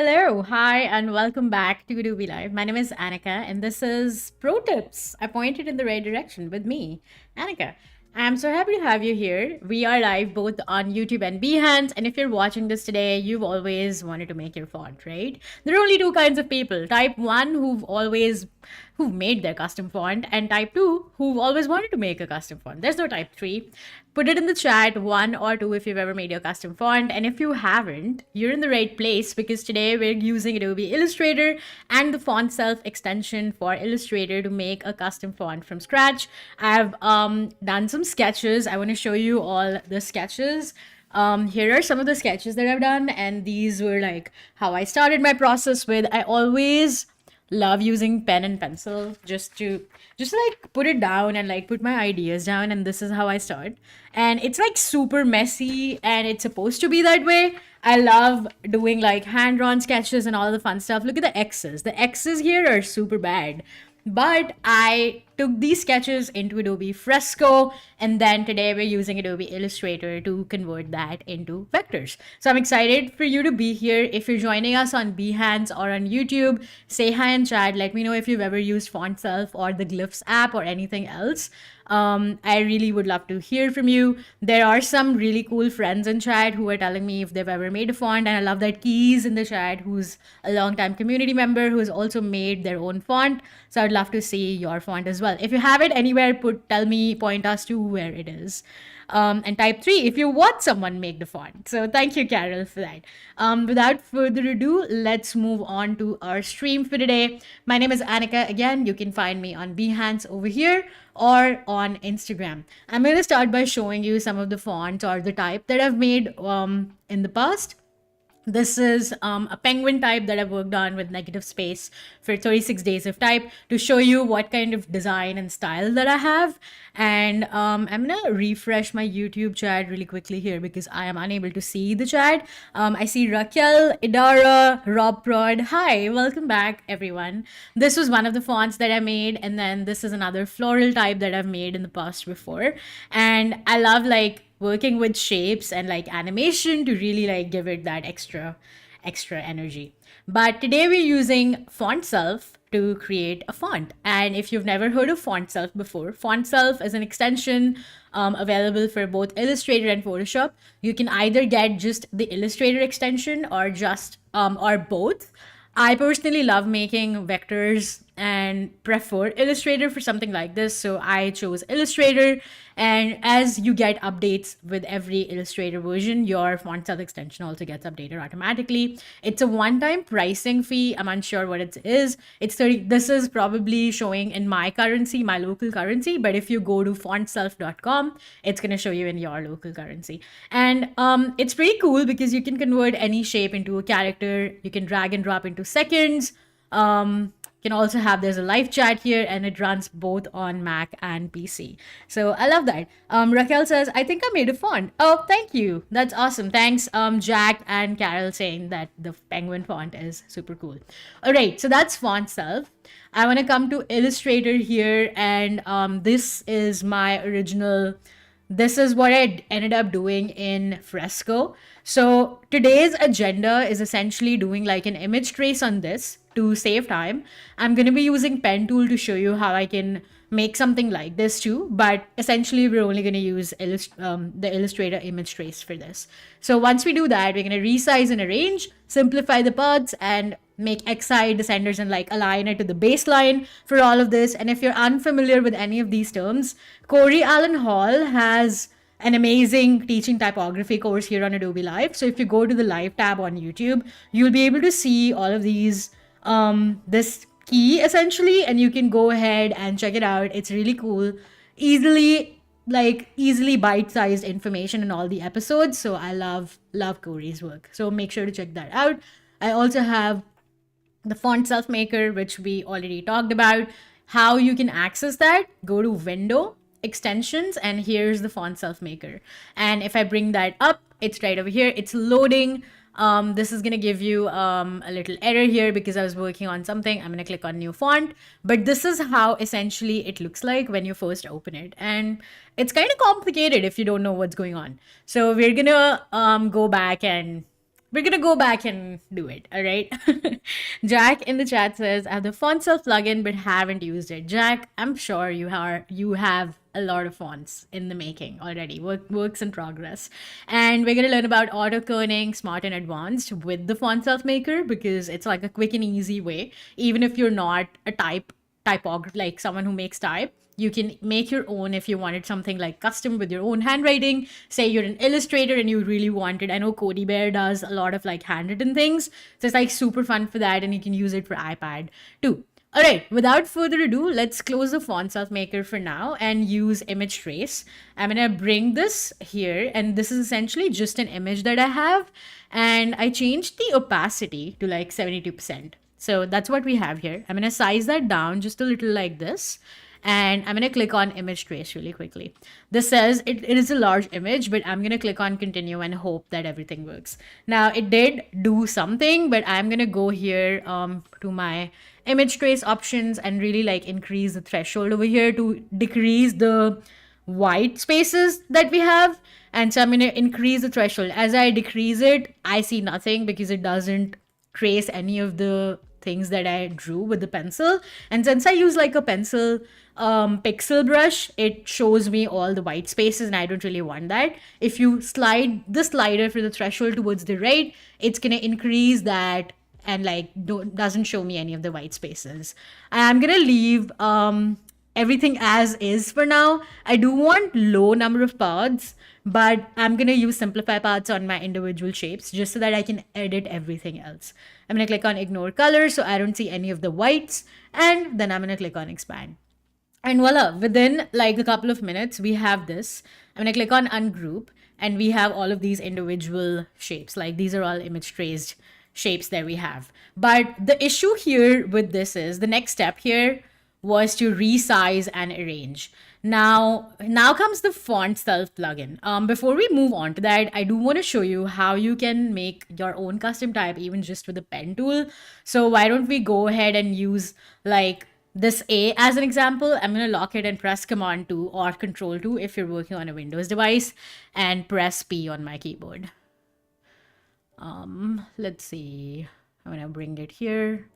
Hello, hi, and welcome back to Adobe Live. My name is Anika, and this is Pro Tips. I pointed in the right direction with me, Anika. I'm so happy to have you here. We are live both on YouTube and Behance, and if you're watching this today, you've always wanted to make your font, right? There are only two kinds of people: type one, who've made their custom font, and type two, who've always wanted to make a custom font. There's no type three. Put it in the chat, one or two, if you've ever made your custom font. And if you haven't, you're in the right place because today we're using Adobe Illustrator and the Fontself extension for Illustrator to make a custom font from scratch. I've done some sketches. I want to show you all the sketches. Here are some of the sketches that I've done, and these were like how I started my process with. I always love using pen and pencil just like put it down and like put my ideas down, and this is how I start. And it's like super messy, and it's supposed to be that way. I love doing like hand-drawn sketches and all the fun stuff. Look at the x's here are super bad, but I took these sketches into Adobe Fresco, and then today we're using Adobe Illustrator to convert that into vectors. So I'm excited for you to be here. If you're joining us on Behance or on YouTube, say hi in chat. Let me know if you've ever used Fontself or the Glyphs app or anything else. I really would love to hear from you. There are some really cool friends in chat who are telling me if they've ever made a font, and I love that Keys in the chat, who's a long-time community member who has also made their own font. So I'd love to see your font as well. If you have it anywhere, point us to where it is. And type 3 if you watch someone make the font. So thank you, Carol, for that. Without further ado, let's move on to our stream for today. My name is Anika. Again, you can find me on Behance over here or on Instagram. I'm going to start by showing you some of the fonts or the type that I've made in the past. This is a penguin type that I've worked on with negative space for 36 days of type to show you what kind of design and style that I have. And I'm gonna refresh my YouTube chat really quickly here because I am unable to see the chat. I see Raquel, Idara, Rob Prod. Hi, welcome back, everyone. This was one of the fonts that I made, and then this is another floral type that I've made in the past before. And I love like working with shapes and like animation to really like give it that extra energy. But today we're using Fontself to create a font. And if you've never heard of Fontself before, Fontself is an extension available for both Illustrator and Photoshop. You can either get just the Illustrator extension or just or both. I personally love making vectors and prefer Illustrator for something like this, so I chose Illustrator. And as you get updates with every Illustrator version, your Fontself extension also gets updated automatically. It's a one-time pricing fee. I'm unsure what it is. It's 30. This is probably showing in my currency, my local currency, but if you go to fontself.com, it's going to show you in your local currency. And it's pretty cool because you can convert any shape into a character. You can drag and drop into seconds. Can also have, there's a live chat here, and it runs both on Mac and PC. So I love that. Raquel says, I think I made a font. Oh, thank you. That's awesome. Thanks, Jack and Carol, saying that the penguin font is super cool. All right, so that's Fontself. I want to come to Illustrator here, and this is my original. This is what I ended up doing in Fresco. So today's agenda is essentially doing like an image trace on this to save time. I'm going to be using pen tool to show you how I can make something like this too, but essentially we're only going to use the Illustrator image trace for this. So once we do that, we're going to resize and arrange, simplify the parts, and make xi descenders and like align it to the baseline for all of this. And if you're unfamiliar with any of these terms, Corey Allen Hall has an amazing teaching typography course here on Adobe Live. So if you go to the live tab on YouTube, you'll be able to see all of these, this key essentially, and you can go ahead and check it out. It's really cool, easily bite-sized information in all the episodes. So I love Corey's work. So make sure to check that out. I also have the Fontself Maker, which we already talked about. How you can access that, go to Window, Extensions, and here's the Fontself Maker. And if I bring that up, it's right over here. It's loading. This is going to give you a little error here because I was working on something. I'm going to click on New Font. But this is how essentially it looks like when you first open it. And it's kind of complicated if you don't know what's going on. So we're going to go back and we're gonna go back and do it. All right. Jack in the chat says, "I have the Fontself plugin, but haven't used it." Jack, I'm sure you have a lot of fonts in the making already. Works in progress, and we're gonna learn about auto kerning, smart and advanced, with the Fontself Maker because it's like a quick and easy way. Even if you're not a typographer, like someone who makes type, you can make your own if you wanted something like custom with your own handwriting. Say you're an illustrator and you really wanted, I know Cody Bear does a lot of like handwritten things. So it's like super fun for that, and you can use it for iPad too. All right, without further ado, let's close the Fontself Maker for now and use image trace. I'm gonna bring this here, and this is essentially just an image that I have, and I changed the opacity to like 72%. So that's what we have here. I'm gonna size that down just a little like this, and I'm gonna click on image trace really quickly. This says it is a large image, but I'm gonna click on continue and hope that everything works. Now it did do something, but I'm gonna go here to my image trace options and really like increase the threshold over here to decrease the white spaces that we have. And so I'm going to increase the threshold. As I decrease it, I see nothing because it doesn't trace any of the things that I drew with the pencil. And since I use like a pencil pixel brush, it shows me all the white spaces, and I don't really want that. If you slide the slider for the threshold towards the right, it's going to increase that and like doesn't show me any of the white spaces. I'm going to leave everything as is for now. I do want low number of paths, but I'm going to use simplify paths on my individual shapes just so that I can edit everything else. I'm going to click on ignore color so I don't see any of the whites, and then I'm going to click on expand. And voila, within like a couple of minutes, we have this. I'm going to click on ungroup, and we have all of these individual shapes. Like these are all image traced shapes that we have. But the issue here with this is the next step here was to resize and arrange. Now comes the Fontself plugin. Before we move on to that, I do want to show you how you can make your own custom type even just with the pen tool. So why don't we go ahead and use like this A as an example. I'm going to lock it and press Command 2 or Control 2 if you're working on a Windows device, and press P on my keyboard. Let's see. I'm going to bring it here.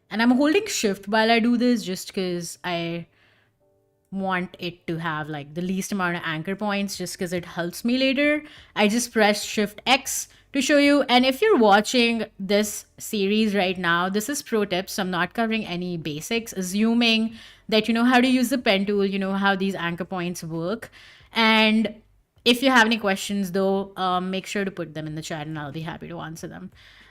And I'm holding shift while I do this just because I want it to have like the least amount of anchor points just because it helps me later. I just press shift X to show you. And if you're watching this series right now, this is pro tips. So I'm not covering any basics, assuming that you know how to use the pen tool, you know how these anchor points work. And if you have any questions though, make sure to put them in the chat and I'll be happy to answer them.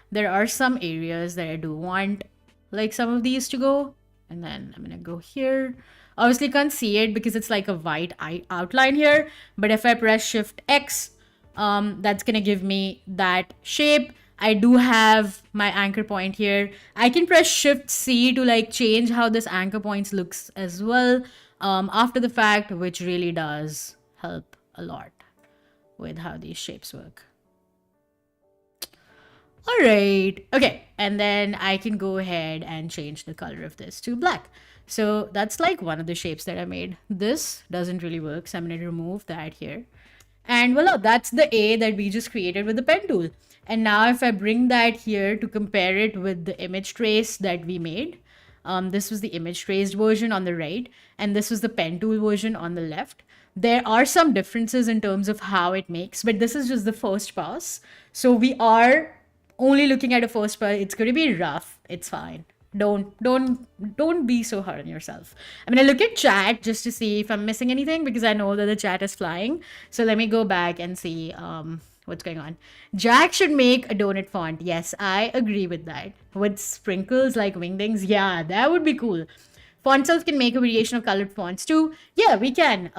There are some areas that I do want like some of these to go, and then I'm gonna go here. Obviously can't see it because it's like a white outline here, but if I press shift X, that's gonna give me that shape. I do have my anchor point here. I can press shift C to like change how this anchor points looks as well after the fact, which really does help a lot with how these shapes work. All right. Okay. And then I can go ahead and change the color of this to black. So that's like one of the shapes that I made. This doesn't really work, so I'm going to remove that here. And voila, that's the A that we just created with the pen tool. And now if I bring that here to compare it with the image trace that we made, this was the image traced version on the right, and this was the pen tool version on the left. There are some differences in terms of how it makes, but this is just the first pass. So we are only looking at a first pass. It's going to be rough. It's fine. Don't be so hard on yourself. I'm gonna look at chat just to see if I'm missing anything because I know that the chat is flying. So let me go back and see what's going on. Jack should make a donut font. Yes, I agree with that. With sprinkles like wingdings, yeah, that would be cool. Fontself can make a variation of colored fonts too. Yeah, we can.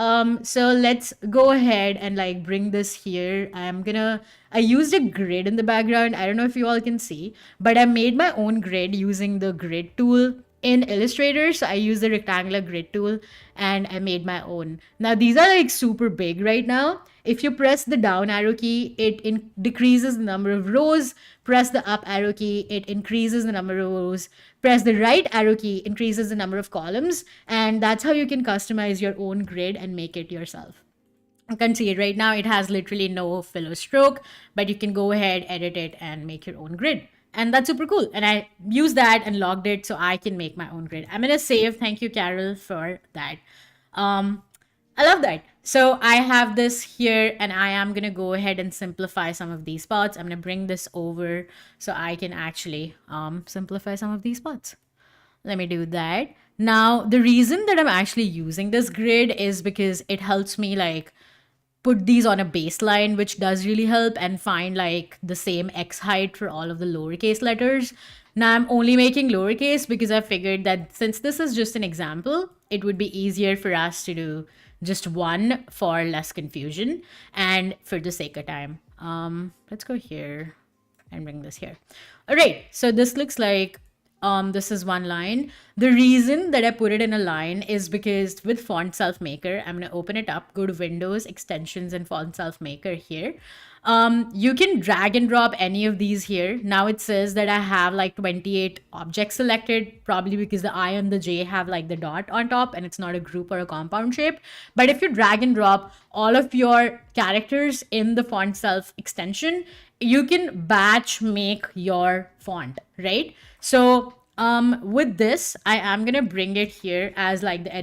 So let's go ahead and like bring this here. I used a grid in the background. I don't know if you all can see, but I made my own grid using the grid tool in Illustrator. So I used the rectangular grid tool and I made my own. Now these are like super big right now. If you press the down arrow key, it decreases the number of rows. Press the up arrow key, it increases the number of rows. Press the right arrow key, increases the number of columns. And that's how you can customize your own grid and make it yourself. You can see it right now. It has literally no filler stroke, but you can go ahead, edit it, and make your own grid. And that's super cool. And I used that and logged it so I can make my own grid. I'm gonna save. Thank you, Carol, for that. Um, I love that. So I have this here, and I am gonna go ahead and simplify some of these spots. I'm gonna bring this over so I can actually simplify some of these spots. Let me do that. Now, the reason that I'm actually using this grid is because it helps me like put these on a baseline, which does really help, and find like the same X height for all of the lowercase letters. Now I'm only making lowercase because I figured that since this is just an example, it would be easier for us to do just one for less confusion and for the sake of time. Let's go here and bring this here. All right, so this looks like this is one line. The reason that I put it in a line is because with Fontself Maker, I'm going to open it up, go to Windows, Extensions, and Fontself Maker here. You can drag and drop any of these here. Now it says that I have like 28 objects selected, probably because the I and the J have like the dot on top and it's not a group or a compound shape. But if you drag and drop all of your characters in the Fontself extension, you can batch make your font, right? So with this, I am gonna bring it here as like the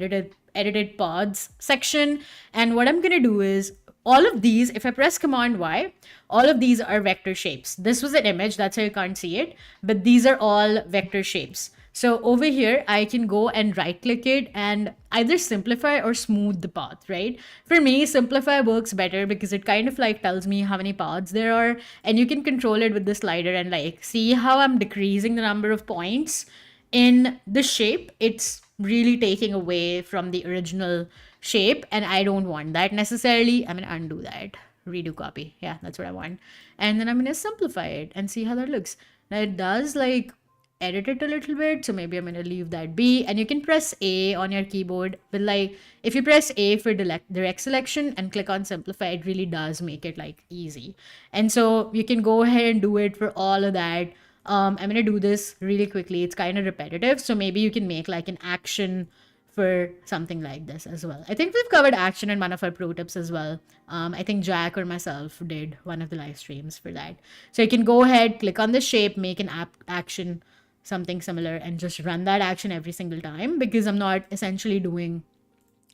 edited pods section. And what I'm gonna do is all of these, if I press Command Y, all of these are vector shapes. This was an image, that's how you can't see it, but these are all vector shapes. So over here, I can go and right click it and either simplify or smooth the path, right? For me, simplify works better because it kind of like tells me how many paths there are, and you can control it with the slider and like see how I'm decreasing the number of points in the shape. It's really taking away from the original shape, and I don't want that necessarily. I'm gonna undo that, redo copy. Yeah, that's what I want. And then I'm gonna simplify it and see how that looks. Now it does like edit it a little bit, so maybe I'm gonna leave that be. And you can press A on your keyboard, but like if you press A for direct selection and click on simplify, it really does make it like easy. And so you can go ahead and do it for all of that. I'm gonna do this really quickly. It's kind of repetitive, so maybe you can make like an action for something like this as well. I think we've covered action in one of our pro tips as well. I think Jack or myself did one of the live streams for that. So you can go ahead, click on the shape, make an action, something similar, and just run that action every single time because I'm not essentially doing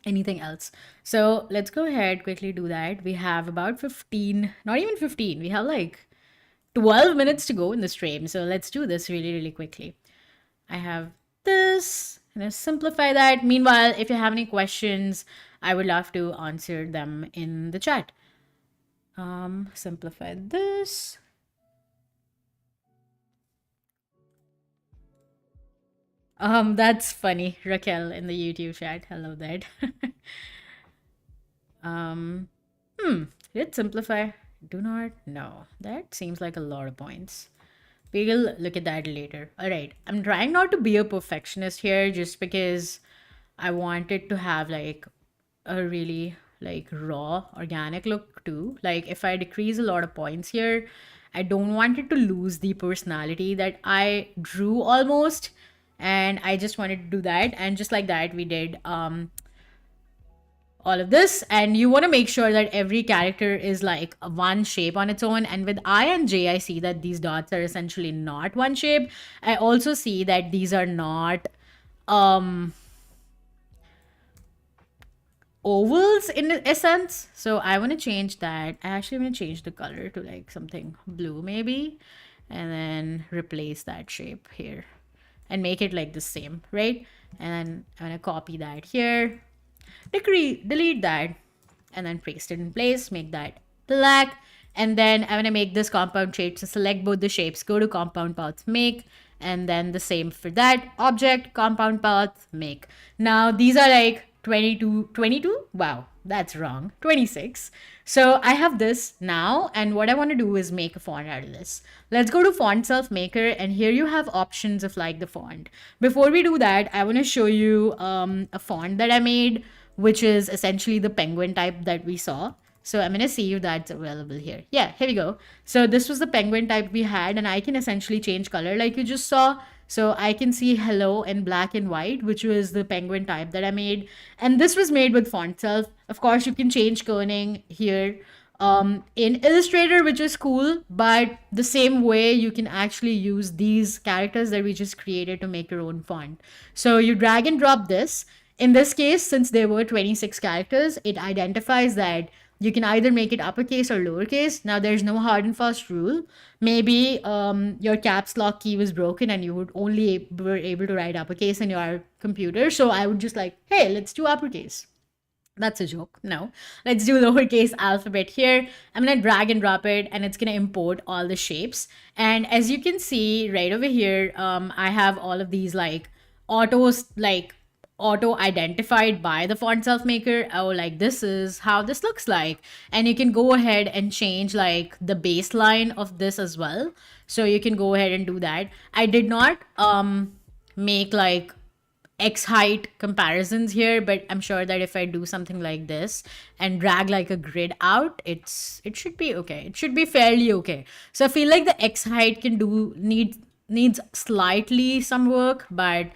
anything else. So let's go ahead, quickly do that. We have about 15, not even 15, we have like 12 minutes to go in the stream. So let's do this really, really quickly. I have this. I'm going to simplify that. Meanwhile, if you have any questions, I would love to answer them in the chat. Simplify this. That's funny, Raquel in the YouTube chat. I love that. Did it simplify? Do not know. That seems like a lot of points. We'll look at that later. All right. I'm trying not to be a perfectionist here just because I want it to have like a really like raw organic look too. Like if I decrease a lot of points here, I don't want it to lose the personality that I drew almost. And I just wanted to do that. And just like that, we did all of this. And you want to make sure that every character is like one shape on its own. And with I and J, I see that these dots are essentially not one shape. I also see that these are not ovals in essence. So I want to change that. I actually want to change the color to like something blue maybe, and then replace that shape here and make it like the same, right? And then I'm gonna copy that here, delete that, and then paste it in place, make that black. And then I'm gonna make this compound shape. So select both the shapes, go to compound path, make, and then the same for that object, compound path, make. Now these are like 22, wow, that's wrong, 26. So I have this now, and what I want to do is make a font out of this. Let's go to Fontself Maker, and here you have options of like the font. Before we do that, I want to show you a font that I made, which is essentially the penguin type that we saw. So I'm going to see if that's available here. Yeah, here we go. So this was the penguin type we had, and I can essentially change color like you just saw. So I can see hello in black and white, which was the penguin type that I made. And this was made with Fontself. Of course, you can change kerning here in Illustrator, which is cool, but the same way you can actually use these characters that we just created to make your own font. So you drag and drop this. In this case, since there were 26 characters, it identifies that you can either make it uppercase or lowercase. Now, there's no hard and fast rule. Maybe your caps lock key was broken and you would only were able to write uppercase in your computer. So I would just like, hey, let's do uppercase. That's a joke. No. Let's do lowercase alphabet here. I'm going to drag and drop it and it's going to import all the shapes. And as you can see right over here, I have all of these like auto identified by the Fontself Maker. Oh, like this is how this looks like. And you can go ahead and change like the baseline of this as well. So you can go ahead and do that. I did not make like X height comparisons here, but I'm sure that if I do something like this and drag like a grid out, it should be okay. It should be fairly okay. So I feel like the X height needs slightly some work, but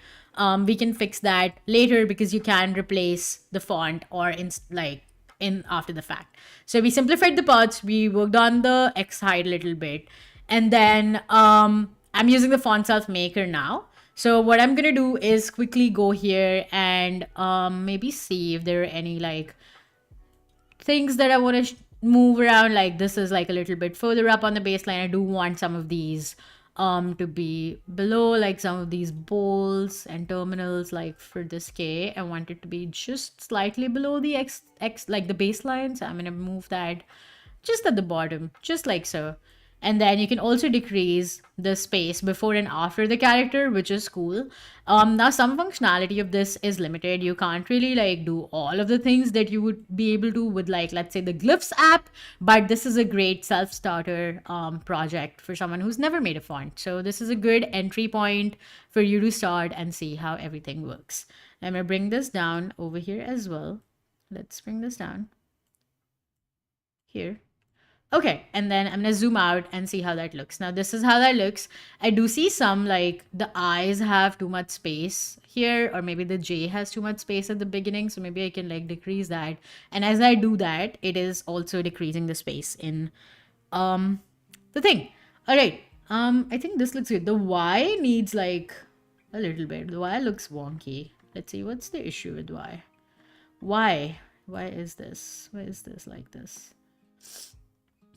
we can fix that later because you can replace the font or in after the fact. So we simplified the parts, we worked on the X height a little bit, and then I'm using the Fontself Maker now. So what I'm gonna do is quickly go here and maybe see if there are any like things that I want to move around. Like this is like a little bit further up on the baseline. I do want some of these to be below, like some of these bowls and terminals. Like for this K, I want it to be just slightly below the X like the baseline. So I'm gonna move that just at the bottom, just like so. And then you can also decrease the space before and after the character, which is cool. Now some functionality of this is limited. You can't really like do all of the things that you would be able to with like, let's say the Glyphs app, but this is a great self-starter project for someone who's never made a font. So this is a good entry point for you to start and see how everything works. I'm gonna bring this down over here as well. Let's bring this down here. Okay, and then I'm gonna zoom out and see how that looks. Now this is how that looks. I do see some like the eyes have too much space here, or maybe the J has too much space at the beginning. So maybe I can like decrease that. And as I do that, it is also decreasing the space in the thing. All right, I think this looks good. The Y needs like a little bit. The Y looks wonky. Let's see, what's the issue with Y? Why is this? Why is this like this?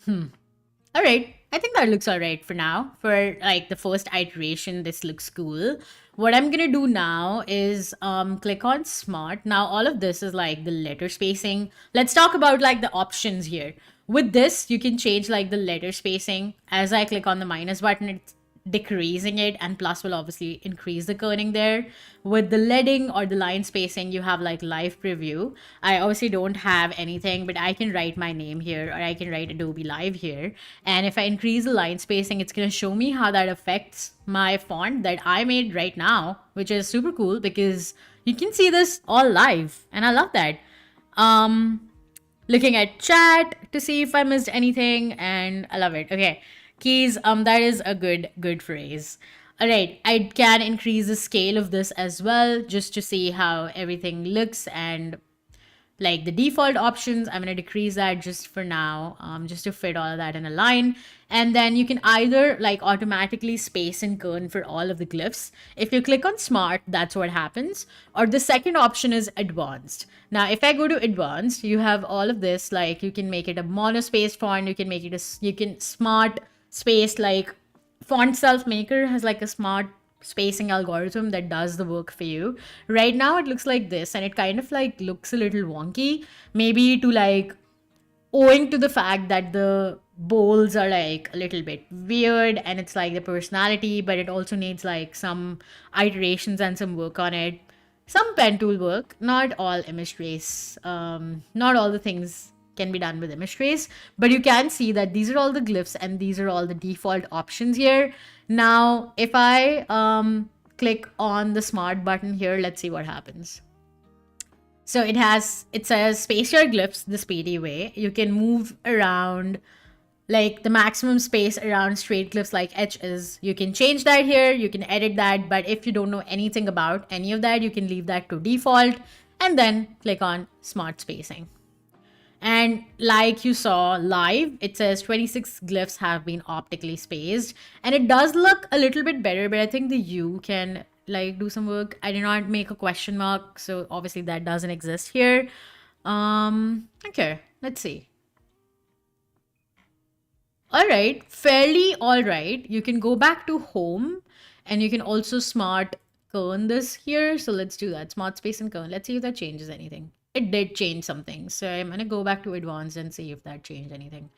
All right. I think that looks all right for now. For like the first iteration, this looks cool. What I'm going to do now is click on Smart. Now, all of this is like the letter spacing. Let's talk about like the options here. With this, you can change like the letter spacing. As I click on the minus button, it's decreasing it, and plus will obviously increase the kerning there. With the leading or the line spacing, you have like live preview. I obviously don't have anything, but I can write my name here, or I can write Adobe Live here. And if I increase the line spacing, it's going to show me how that affects my font that I made right now, which is super cool because you can see this all live, and I love that. Looking at chat to see if I missed anything, and I love it. Okay. Keys, that is a good phrase. All right, I can increase the scale of this as well just to see how everything looks, and like the default options, I'm going to decrease that just for now, just to fit all of that in a line. And then you can either like automatically space and kern for all of the glyphs. If you click on Smart, that's what happens. Or the second option is Advanced. Now, if I go to Advanced, you have all of this, like you can make it a monospaced font, you can make it you can smart space, like Fontself Maker has like a smart spacing algorithm that does the work for you. Right now it looks like this, and it kind of like looks a little wonky, maybe to like owing to the fact that the bowls are like a little bit weird and it's like the personality, but it also needs like some iterations and some work on it. Some pen tool work, not all image trace, not all the things can be done with image trace, but you can see that these are all the glyphs and these are all the default options here. Now, if I click on the Smart button here, let's see what happens. So it says space your glyphs the speedy way. You can move around like the maximum space around straight cliffs like H is. You can change that here, you can edit that, but if you don't know anything about any of that, you can leave that to default and then click on smart spacing. And like you saw live, it says 26 glyphs have been optically spaced. And it does look a little bit better, but I think the U can like do some work. I did not make a question mark, so obviously that doesn't exist here. Okay, let's see. All right, fairly all right. You can go back to home and you can also smart kern this here. So let's do that. Smart space and kern. Let's see if that changes anything. It did change something. So I'm going to go back to advanced and see if that changed anything.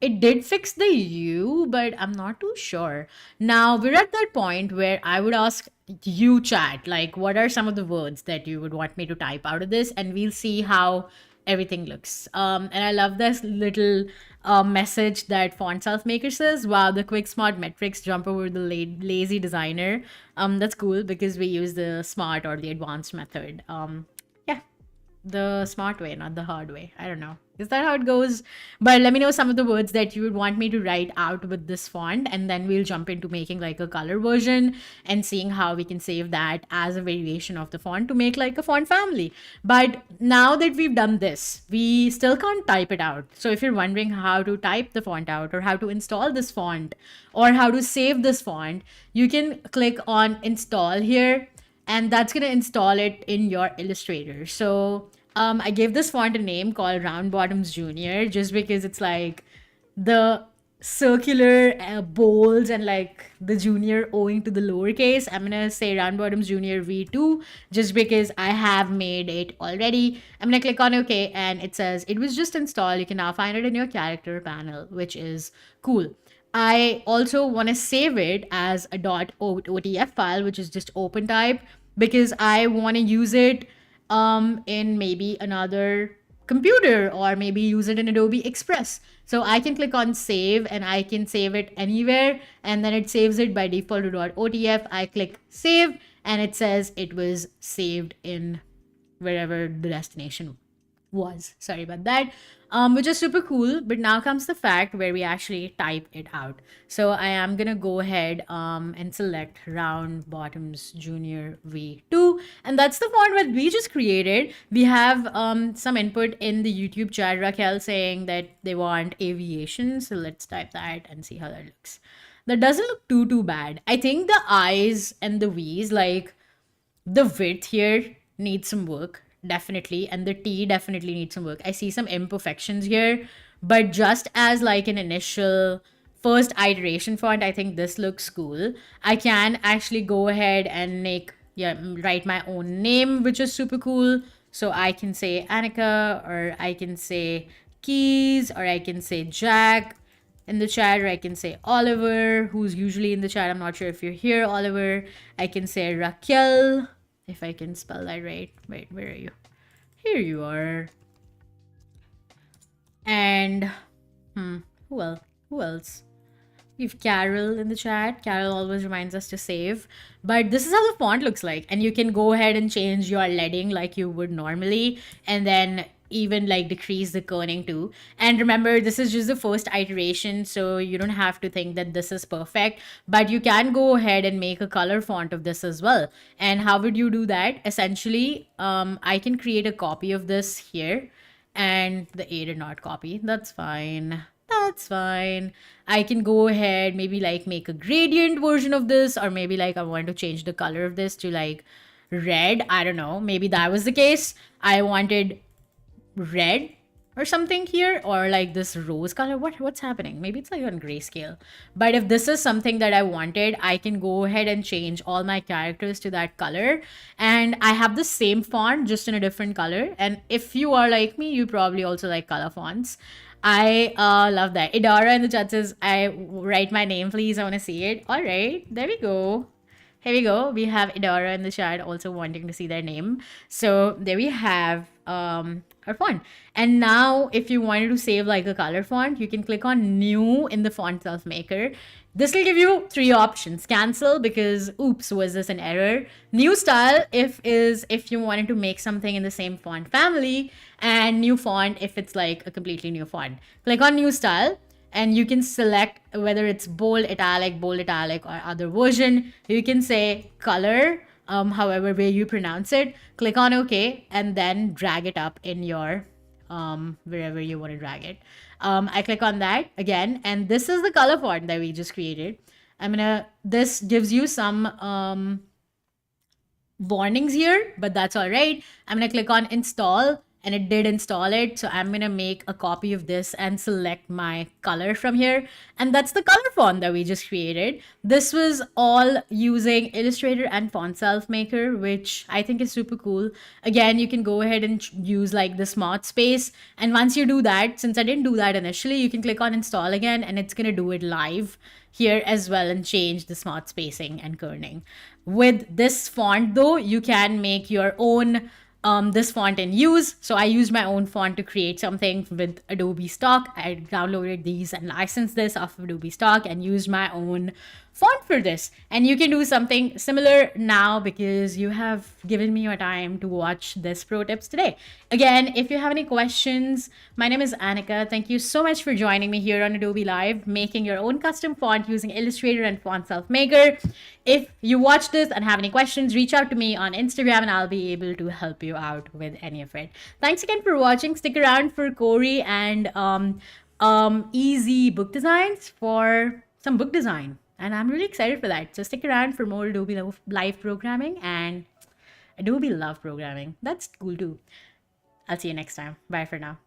It did fix the U, but I'm not too sure. Now we're at that point where I would ask you, chat, like, what are some of the words that you would want me to type out of this? And we'll see how everything looks. And I love this little message that Fontself Maker says, wow, the quick smart metrics jump over the lazy designer. That's cool because we use the smart or the advanced method. Yeah, the smart way, not the hard way. I don't know. Is that how it goes? But let me know some of the words that you would want me to write out with this font, and then we'll jump into making like a color version and seeing how we can save that as a variation of the font to make like a font family. But now that we've done this, we still can't type it out. So if you're wondering how to type the font out or how to install this font or how to save this font, you can click on install here, and that's going to install it in your Illustrator. So I gave this font a name called Round Bottoms Junior just because it's like the circular bowls and like the junior owing to the lowercase. I'm gonna say Round Bottoms Junior V2 just because I have made it already. I'm gonna click on OK and it says it was just installed. You can now find it in your character panel, which is cool. I also want to save it as a .otf file, which is just open type, because I want to use it in maybe another computer or maybe use it in Adobe Express. So I can click on save and I can save it anywhere, and then it saves it by default to .otf. I click save and it says it was saved in wherever the destination was. Sorry about that. Which is super cool. But now comes the fact where we actually type it out. So I am gonna go ahead and select Round Bottoms Junior V2, and that's the font that we just created. We have some input in the YouTube chat, Raquel, saying that they want aviation. So let's type that and see how that looks. That doesn't look too bad. I think the I's and the V's, like the width here needs some work, definitely, and the T definitely needs some work. I see some imperfections here, but just as like an initial first iteration font, I think this looks cool. I can actually go ahead and write my own name, which is super cool. So I can say Anika, or I can say Keys, or I can say Jack in the chat, or I can say Oliver, who's usually in the chat. I'm not sure if you're here, Oliver. I can say Raquel, if I can spell that right. Wait, where are you? Here you are. And who else? We have Carol in the chat. Carol always reminds us to save. But this is how the font looks like. And you can go ahead and change your leading like you would normally. And then even like decrease the kerning too. And remember, this is just the first iteration, so you don't have to think that this is perfect, but you can go ahead and make a color font of this as well. And how would you do that? Essentially, I can create a copy of this here, and the A did not copy. That's fine. That's fine. I can go ahead, maybe like make a gradient version of this, or maybe like I want to change the color of this to like red. I don't know. Maybe that was the case. I wanted red or something here, or like this rose color. What's happening? Maybe it's like on grayscale. But if this is something that I wanted, I can go ahead and change all my characters to that color, and I have the same font just in a different color. And if you are like me, you probably also like color fonts. I love that. Idara in the chat says, I write my name, please. I want to see it. All right, there we go. Here we go. We have Idara in the chat also wanting to see their name. So there we have our font. And now if you wanted to save like a color font, you can click on new in the Fontself Maker. This will give you 3 options. Cancel, because oops, was this an error? New style if you wanted to make something in the same font family, and new font if it's like a completely new font. Click on new style. and you can select whether it's bold italic, or other version. You can say color, however way you pronounce it. Click on OK, and then drag it up in your wherever you want to drag it. I click on that again, and this is the color font that we just created. This gives you some warnings here, but that's all right. I'm going to click on install, and it did install it. So I'm going to make a copy of this and select my color from here. And that's the color font that we just created. This was all using Illustrator and Fontself Maker, which I think is super cool. Again, you can go ahead and use like the smart space. And once you do that, since I didn't do that initially, you can click on install again, and it's going to do it live here as well and change the smart spacing and kerning. With this font though, you can make your own this font in use. So I used my own font to create something with Adobe stock. I downloaded these and licensed this off of Adobe stock and used my own font for this. And you can do something similar now because you have given me your time to watch this pro tips today. Again, if you have any questions, my name is Anika. Thank you so much for joining me here on Adobe Live, making your own custom font using Illustrator and Fontself Maker. If you watch this and have any questions, reach out to me on Instagram and I'll be able to help you out with any of it. Thanks again for watching. Stick around for Corey and easy book designs for some book design. And I'm really excited for that. So stick around for more Adobe Live programming and Adobe Love programming. That's cool too. I'll see you next time. Bye for now.